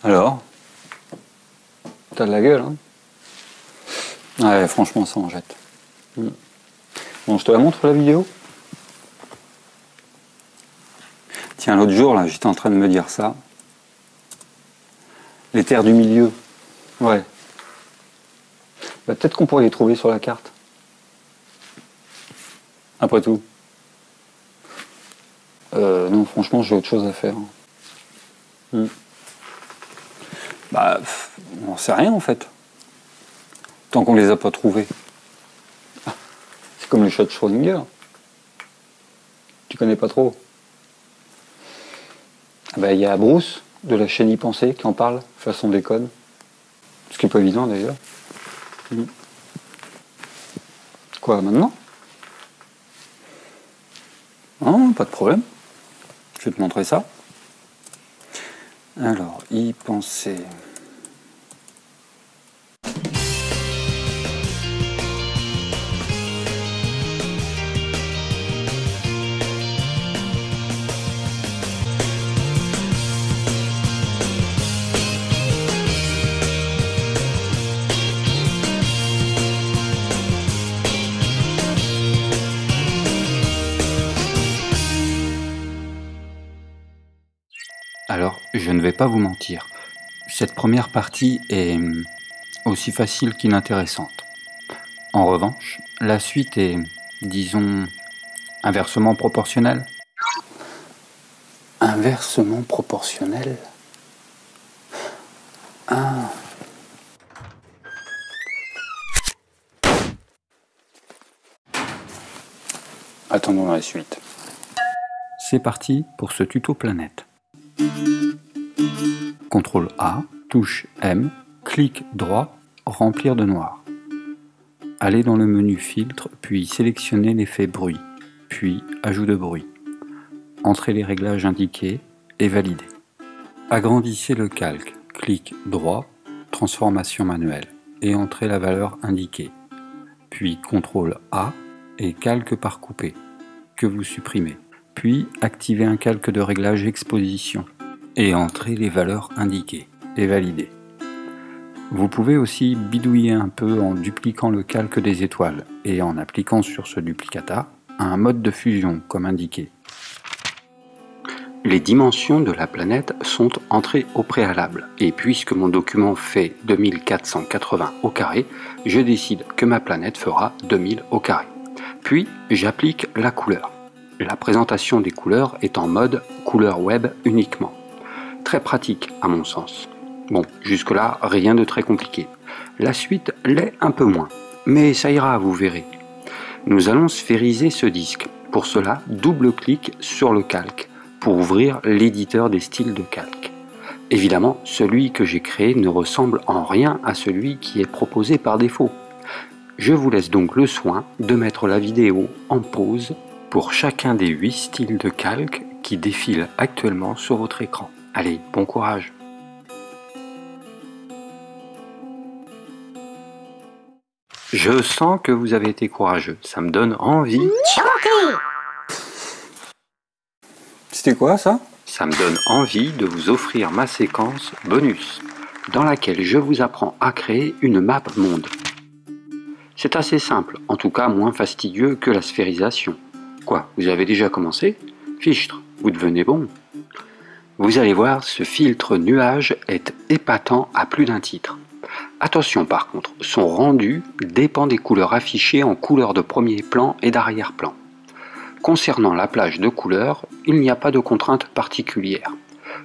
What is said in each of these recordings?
Alors, t'as de la gueule, hein? Ouais, franchement, ça en jette. Bon, je te la montre la vidéo? Tiens, l'autre jour, là, j'étais en train de me dire ça. Les terres du milieu. Ouais. Bah, peut-être qu'on pourrait les trouver sur la carte. Après tout. Non, franchement, j'ai autre chose à faire. Bah, on n'en sait rien en fait. Tant qu'on les a pas trouvés. C'est comme le chat de Schrödinger. Tu connais pas trop? Ah bah, y a Bruce de la chaîne Y Penser qui en parle, façon déconne. Ce qui est pas évident d'ailleurs. Quoi, maintenant? Non, pas de problème. Je vais te montrer ça. Alors, Y Penser. Alors, je ne vais pas vous mentir, cette première partie est aussi facile qu'inintéressante. En revanche, la suite est, disons, inversement proportionnelle. Inversement proportionnelle? Ah. Attendons la suite. C'est parti pour ce tuto planète. CTRL A, touche M, clic droit, remplir de noir. Allez dans le menu filtre, puis sélectionnez l'effet bruit, puis ajout de bruit. Entrez les réglages indiqués et validez. Agrandissez le calque, clic droit, transformation manuelle, et entrez la valeur indiquée. Puis CTRL A et calque par coupé, que vous supprimez. Puis activez un calque de réglage exposition et entrez les valeurs indiquées et validez. Vous pouvez aussi bidouiller un peu en dupliquant le calque des étoiles et en appliquant sur ce duplicata un mode de fusion comme indiqué. Les dimensions de la planète sont entrées au préalable et puisque mon document fait 2480 au carré, je décide que ma planète fera 2000 au carré. Puis j'applique la couleur. La présentation des couleurs est en mode couleur web uniquement. Très pratique à mon sens. Bon, jusque-là, rien de très compliqué. La suite l'est un peu moins, mais ça ira, vous verrez. Nous allons sphériser ce disque. Pour cela, double-clic sur le calque pour ouvrir l'éditeur des styles de calque. Évidemment, celui que j'ai créé ne ressemble en rien à celui qui est proposé par défaut. Je vous laisse donc le soin de mettre la vidéo en pause pour chacun des 8 styles de calque qui défilent actuellement sur votre écran. Allez, bon courage! Je sens que vous avez été courageux, ça me donne envie... C'était quoi ça? Ça me donne envie de vous offrir ma séquence bonus, dans laquelle je vous apprends à créer une map monde. C'est assez simple, en tout cas moins fastidieux que la sphérisation. Quoi, vous avez déjà commencé? Fichtre, vous devenez bon. Vous allez voir, ce filtre nuage est épatant à plus d'un titre. Attention par contre, son rendu dépend des couleurs affichées en couleur de premier plan et d'arrière-plan. Concernant la plage de couleurs, il n'y a pas de contrainte particulière.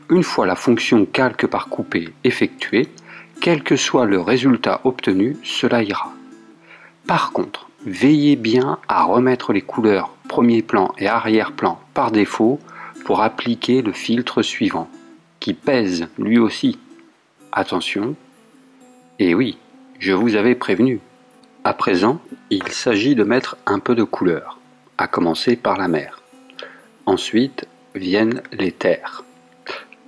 Une fois la fonction calque par coupé effectuée, quel que soit le résultat obtenu, cela ira. Par contre, veillez bien à remettre les couleurs premier plan et arrière-plan par défaut pour appliquer le filtre suivant, qui pèse lui aussi. Attention, et oui, je vous avais prévenu. À présent, il s'agit de mettre un peu de couleur, à commencer par la mer. Ensuite viennent les terres.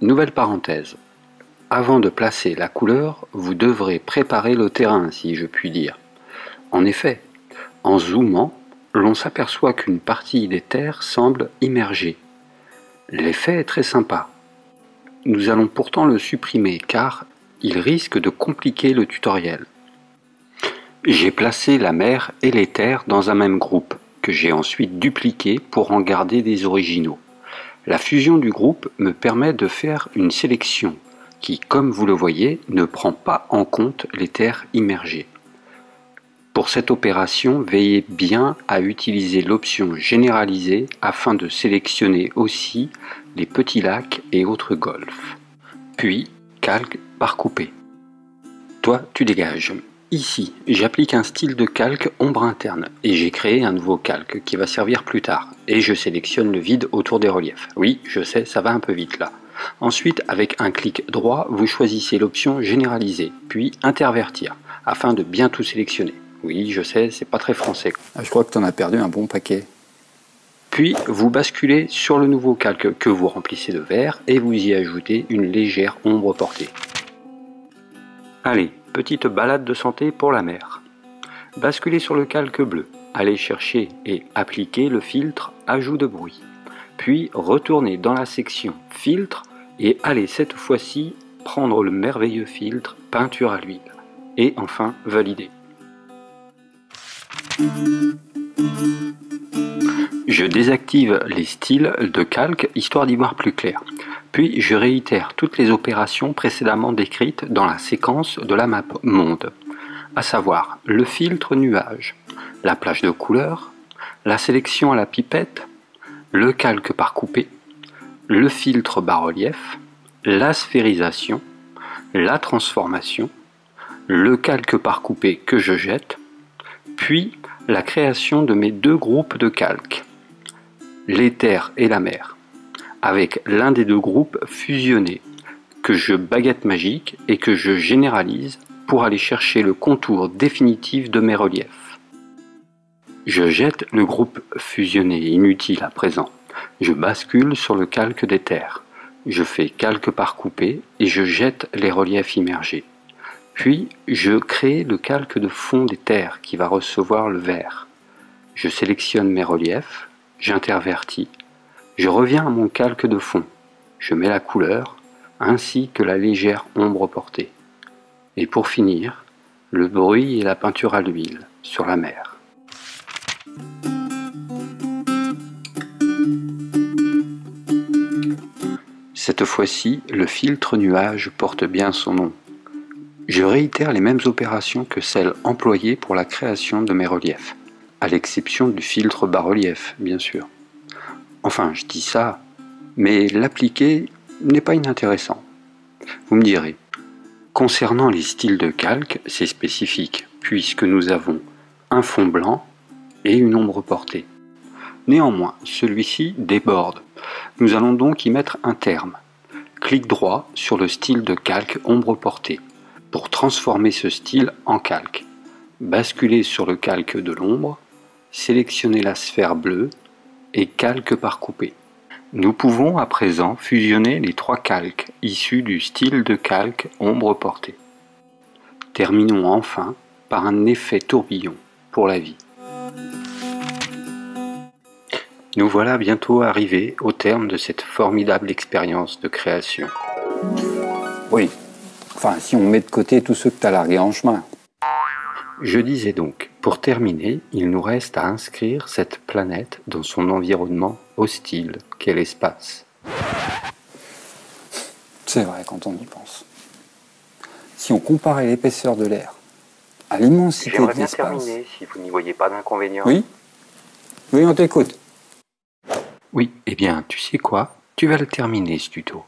Nouvelle parenthèse. Avant de placer la couleur, vous devrez préparer le terrain, si je puis dire. En effet, en zoomant, l'on s'aperçoit qu'une partie des terres semble immergée. L'effet est très sympa. Nous allons pourtant le supprimer car il risque de compliquer le tutoriel. J'ai placé la mer et les terres dans un même groupe, que j'ai ensuite dupliqué pour en garder des originaux. La fusion du groupe me permet de faire une sélection qui, comme vous le voyez, ne prend pas en compte les terres immergées. Pour cette opération, veillez bien à utiliser l'option généralisée afin de sélectionner aussi les petits lacs et autres golfs. Puis, calque par coupé. Toi, tu dégages. Ici, j'applique un style de calque ombre interne et j'ai créé un nouveau calque qui va servir plus tard. Et je sélectionne le vide autour des reliefs. Oui, je sais, ça va un peu vite là. Ensuite, avec un clic droit, vous choisissez l'option généraliser, puis intervertir, afin de bien tout sélectionner. Oui, je sais, c'est pas très français. Je crois que tu en as perdu un bon paquet. Puis, vous basculez sur le nouveau calque que vous remplissez de vert et vous y ajoutez une légère ombre portée. Allez, petite balade de santé pour la mer. Basculez sur le calque bleu. Allez chercher et appliquer le filtre ajout de bruit. Puis retournez dans la section filtre et allez cette fois-ci prendre le merveilleux filtre peinture à l'huile. Et enfin valider. Je désactive les styles de calque histoire d'y voir plus clair. Puis je réitère toutes les opérations précédemment décrites dans la séquence de la map monde, à savoir le filtre nuage, la plage de couleurs, la sélection à la pipette, le calque par coupé, le filtre bas-relief, la sphérisation, la transformation, le calque par coupé que je jette, puis la création de mes deux groupes de calques, les terres et la mer, avec l'un des deux groupes fusionné, que je baguette magique et que je généralise pour aller chercher le contour définitif de mes reliefs. Je jette le groupe fusionné inutile à présent. Je bascule sur le calque des terres. Je fais calque par coupé et je jette les reliefs immergés. Puis je crée le calque de fond des terres qui va recevoir le vert. Je sélectionne mes reliefs, j'intervertis. Je reviens à mon calque de fond. Je mets la couleur ainsi que la légère ombre portée. Et pour finir, le bruit et la peinture à l'huile sur la mer. Cette fois-ci, le filtre nuage porte bien son nom. Je réitère les mêmes opérations que celles employées pour la création de mes reliefs, à l'exception du filtre bas-relief, bien sûr. Enfin, je dis ça, mais l'appliquer n'est pas inintéressant. Vous me direz, concernant les styles de calque, c'est spécifique, puisque nous avons un fond blanc et une ombre portée. Néanmoins, celui-ci déborde. Nous allons donc y mettre un terme. Clic droit sur le style de calque ombre portée pour transformer ce style en calque. Basculez sur le calque de l'ombre, sélectionnez la sphère bleue et calque par coupé. Nous pouvons à présent fusionner les trois calques issus du style de calque ombre portée. Terminons enfin par un effet tourbillon pour la vie. Nous voilà bientôt arrivés au terme de cette formidable expérience de création. Oui, enfin si on met de côté tous ceux que tu as largués en chemin. Je disais donc, pour terminer, il nous reste à inscrire cette planète dans son environnement hostile qu'est l'espace. C'est vrai quand on y pense. Si on comparait l'épaisseur de l'air à l'immensité de l'espace... J'aimerais bien terminer, si vous n'y voyez pas d'inconvénient. Oui? Oui, on t'écoute. Oui, eh bien, tu sais quoi? Tu vas le terminer, ce tuto.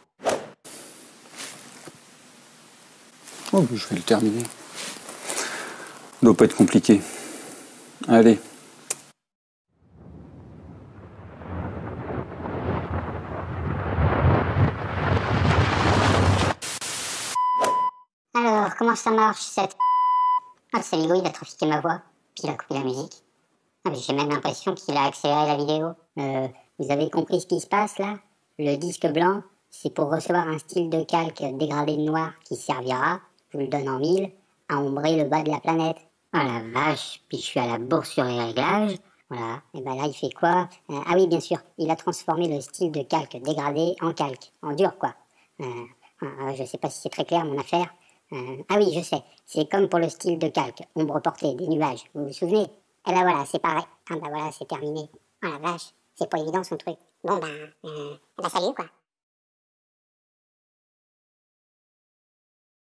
Oh, je vais le terminer. Ça doit pas être compliqué. Allez. Alors, comment ça marche cette... Ah, c'est Samigo, il a trafiqué ma voix, puis il a coupé la musique. Ah, mais j'ai même l'impression qu'il a accéléré la vidéo. Vous avez compris ce qui se passe là? Le disque blanc, c'est pour recevoir un style de calque dégradé de noir qui servira, je vous le donne en mille, à ombrer le bas de la planète. Oh la vache, puis je suis à la bourse sur les réglages. Voilà, et ben là il fait quoi? Ah oui bien sûr, il a transformé le style de calque dégradé en calque, en dur quoi. Je sais pas si c'est très clair mon affaire. Ah oui, je sais. C'est comme pour le style de calque. Ombre portée, des nuages. Vous vous souvenez? Eh ben voilà, c'est pareil. Ah bah voilà, c'est terminé. Oh la vache, c'est pas évident son truc. Bon bah salut quoi.